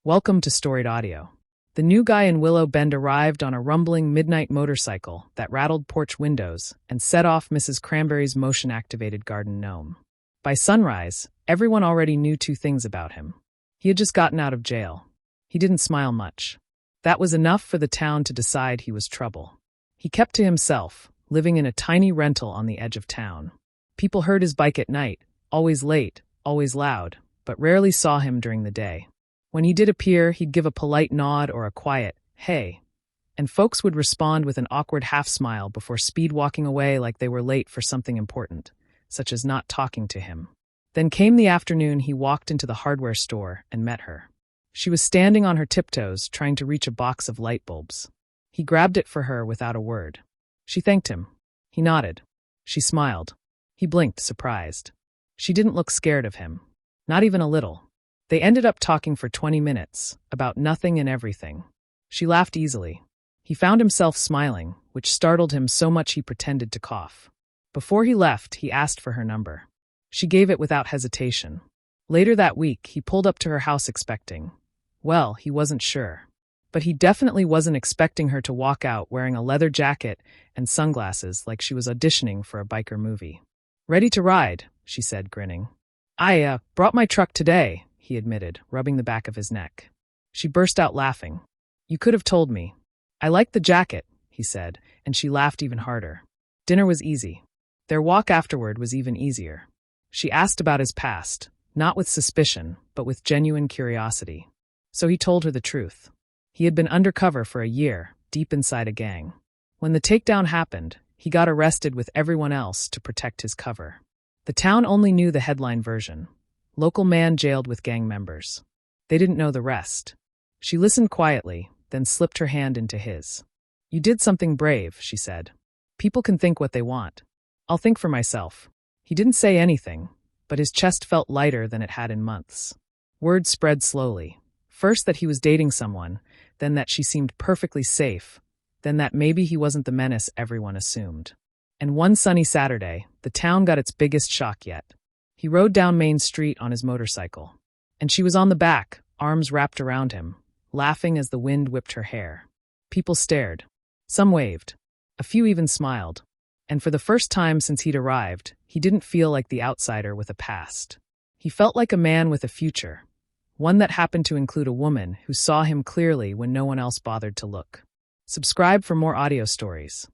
Welcome to Storied Audio. The new guy in Willow Bend arrived on a rumbling midnight motorcycle that rattled porch windows and set off Mrs. Cranberry's motion-activated garden gnome. By sunrise, everyone already knew two things about him. He had just gotten out of jail. He didn't smile much. That was enough for the town to decide he was trouble. He kept to himself, living in a tiny rental on the edge of town. People heard his bike at night, always late, always loud, but rarely saw him during the day. When he did appear, he'd give a polite nod or a quiet, "Hey," and folks would respond with an awkward half-smile before speed-walking away like they were late for something important, such as not talking to him. Then came the afternoon he walked into the hardware store and met her. She was standing on her tiptoes, trying to reach a box of light bulbs. He grabbed it for her without a word. She thanked him. He nodded. She smiled. He blinked, surprised. She didn't look scared of him. Not even a little. They ended up talking for 20 minutes, about nothing and everything. She laughed easily. He found himself smiling, which startled him so much he pretended to cough. Before he left, he asked for her number. She gave it without hesitation. Later that week, he pulled up to her house expecting. Well, he wasn't sure. But he definitely wasn't expecting her to walk out wearing a leather jacket and sunglasses like she was auditioning for a biker movie. "Ready to ride," she said, grinning. I brought my truck today," he admitted, rubbing the back of his neck. She burst out laughing. "You could have told me." "I like the jacket," he said, and she laughed even harder. Dinner was easy. Their walk afterward was even easier. She asked about his past, not with suspicion, but with genuine curiosity. So he told her the truth. He had been undercover for a year, deep inside a gang. When the takedown happened, he got arrested with everyone else to protect his cover. The town only knew the headline version. Local man jailed with gang members. They didn't know the rest. She listened quietly, then slipped her hand into his. "You did something brave," she said. "People can think what they want. I'll think for myself." He didn't say anything, but his chest felt lighter than it had in months. Word spread slowly. First that he was dating someone, then that she seemed perfectly safe, then that maybe he wasn't the menace everyone assumed. And one sunny Saturday, the town got its biggest shock yet. He rode down Main Street on his motorcycle. And she was on the back, arms wrapped around him, laughing as the wind whipped her hair. People stared. Some waved. A few even smiled. And for the first time since he'd arrived, he didn't feel like the outsider with a past. He felt like a man with a future, one that happened to include a woman who saw him clearly when no one else bothered to look. Subscribe for more audio stories.